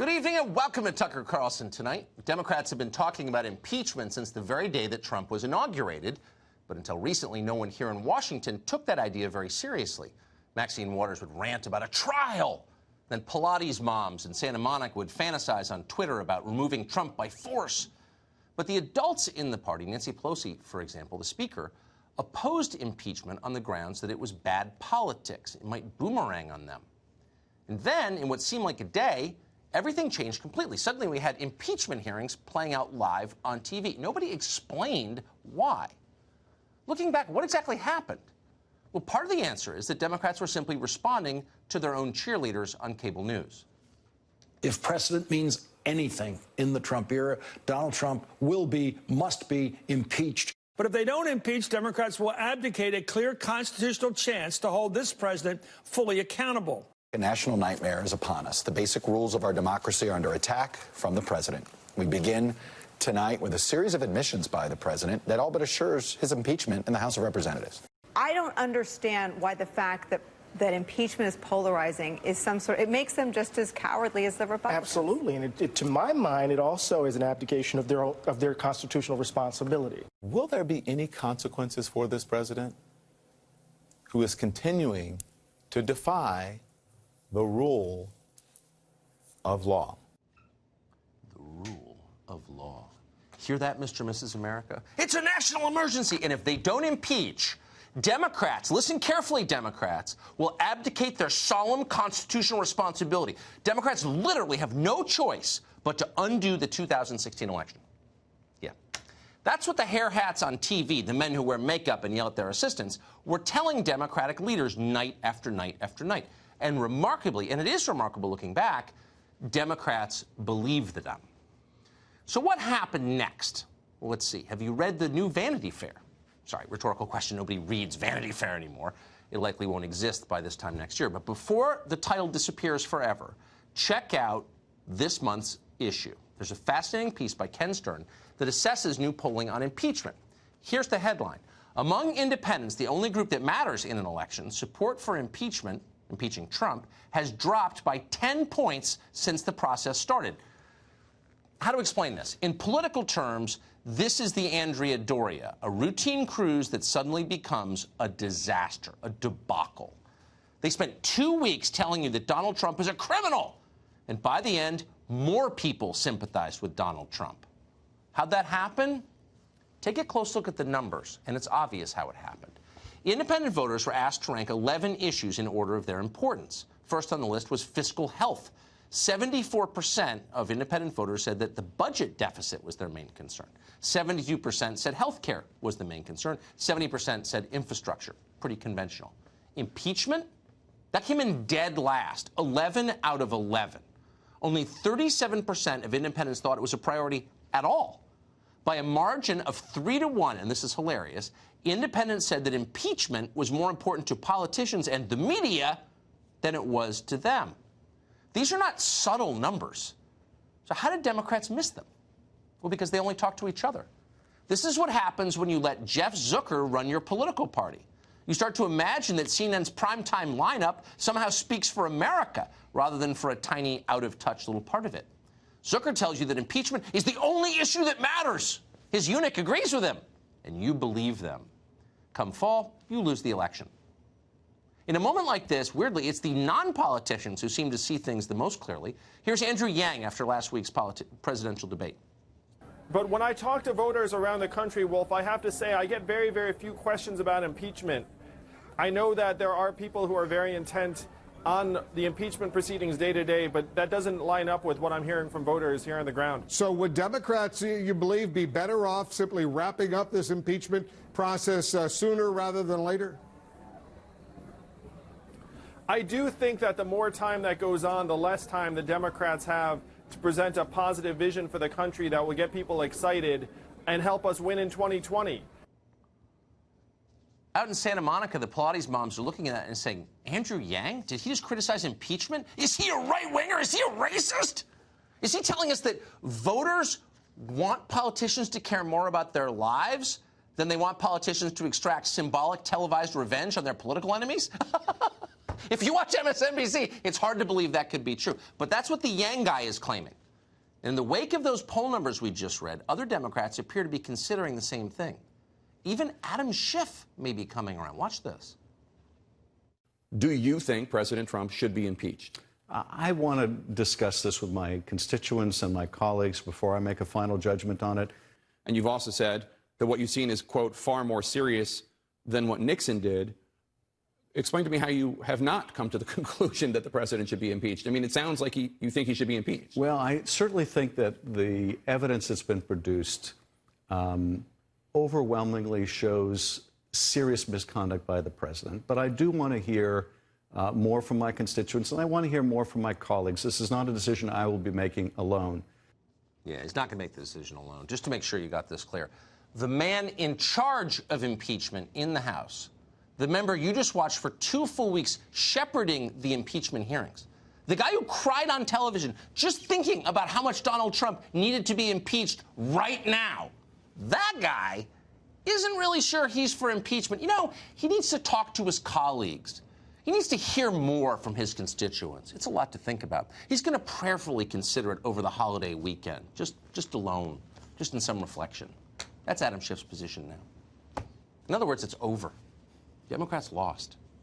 Good evening and welcome to Tucker Carlson Tonight. Democrats have been talking about impeachment since the very day that Trump was inaugurated. But until recently, no one here in Washington took that idea very seriously. Maxine Waters would rant about a trial. Then Pilates moms in Santa Monica would fantasize on Twitter about removing Trump by force. But the adults in the party, Nancy Pelosi, for example, the speaker, opposed impeachment on the grounds that it was bad politics. It might boomerang on them. And then, in what seemed like a day, everything changed completely. Suddenly, we had impeachment hearings playing out live on TV. Nobody explained why. Looking back, what exactly happened? Well, part of the answer is that Democrats were simply responding to their own cheerleaders on cable news. If precedent means anything in the Trump era, Donald Trump must be impeached. But if they don't impeach, Democrats will abdicate a clear constitutional chance to hold this president fully accountable. A national nightmare is upon us. The basic rules of our democracy are under attack from the president. We begin tonight with a series of admissions by the president that all but assures his impeachment in the House of Representatives. I don't understand why the fact that impeachment is polarizing is some sort. It makes them just as cowardly as the Republicans. Absolutely, and to my mind, it also is an abdication of their constitutional responsibility. Will there be any consequences for this president who is continuing to defy the rule of law? The rule of law. Hear that, Mr. and Mrs. America? It's a national emergency, and if they don't impeach, Democrats, listen carefully, Democrats, will abdicate their solemn constitutional responsibility. Democrats literally have no choice but to undo the 2016 election. Yeah. That's what the hair hats on TV, the men who wear makeup and yell at their assistants, were telling Democratic leaders night after night after night. And remarkably, and it is remarkable looking back, Democrats believed them. So what happened next? Well, let's see. Have you read the new Vanity Fair? Sorry, rhetorical question. Nobody reads Vanity Fair anymore. It likely won't exist by this time next year. But before the title disappears forever, check out this month's issue. There's a fascinating piece by Ken Stern that assesses new polling on impeachment. Here's the headline. Among independents, the only group that matters in an election, support for impeaching Trump, has dropped by 10 points since the process started. How to explain this? In political terms, this is the Andrea Doria, a routine cruise that suddenly becomes a disaster, a debacle. They spent 2 weeks telling you that Donald Trump is a criminal. And by the end, more people sympathized with Donald Trump. How'd that happen? Take a close look at the numbers, and it's obvious how it happened. Independent voters were asked to rank 11 issues in order of their importance. First on the list was fiscal health. 74% of independent voters said that the budget deficit was their main concern. 72% said health care was the main concern. 70% said infrastructure. Pretty conventional. Impeachment? That came in dead last. 11 out of 11. Only 37% of independents thought it was a priority at all. By a margin of 3-1, and this is hilarious, independents said that impeachment was more important to politicians and the media than it was to them. These are not subtle numbers. So how did Democrats miss them? Well, because they only talk to each other. This is what happens when you let Jeff Zucker run your political party. You start to imagine that CNN's primetime lineup somehow speaks for America rather than for a tiny, out-of-touch little part of it. Zucker tells you that impeachment is the only issue that matters. His eunuch agrees with him, and you believe them. Come fall, you lose the election. In a moment like this, weirdly, it's the non-politicians who seem to see things the most clearly. Here's Andrew Yang after last week's presidential debate. But when I talk to voters around the country, Wolf, I have to say I get very, very few questions about impeachment. I know that there are people who are very intent on the impeachment proceedings day to day, but that doesn't line up with what I'm hearing from voters here on the ground. So would Democrats, you believe, be better off simply wrapping up this impeachment process sooner rather than later? I do think that the more time that goes on, the less time the Democrats have to present a positive vision for the country that will get people excited and help us win in 2020. Out in Santa Monica, the Pilates moms are looking at that and saying, Andrew Yang, did he just criticize impeachment? Is he a right-winger? Is he a racist? Is he telling us that voters want politicians to care more about their lives than they want politicians to extract symbolic televised revenge on their political enemies? If you watch MSNBC, it's hard to believe that could be true. But that's what the Yang guy is claiming. In the wake of those poll numbers we just read, other Democrats appear to be considering the same thing. Even Adam Schiff may be coming around. Watch this. Do you think President Trump should be impeached? I want to discuss this with my constituents and my colleagues before I make a final judgment on it. And you've also said that what you've seen is, quote, far more serious than what Nixon did. Explain to me how you have not come to the conclusion that the president should be impeached. I mean, it sounds like you think he should be impeached. Well, I certainly think that the evidence that's been produced overwhelmingly shows serious misconduct by the president. But I do want to hear more from my constituents, and I want to hear more from my colleagues. This is not a decision I will be making alone. Yeah, he's not going to make the decision alone. Just to make sure you got this clear. The man in charge of impeachment in the House, the member you just watched for 2 full weeks shepherding the impeachment hearings, the guy who cried on television just thinking about how much Donald Trump needed to be impeached right now, that guy isn't really sure he's for impeachment. You know, he needs to talk to his colleagues. He needs to hear more from his constituents. It's a lot to think about. He's going to prayerfully consider it over the holiday weekend, just alone, just in some reflection. That's Adam Schiff's position now. In other words, it's over. Democrats lost.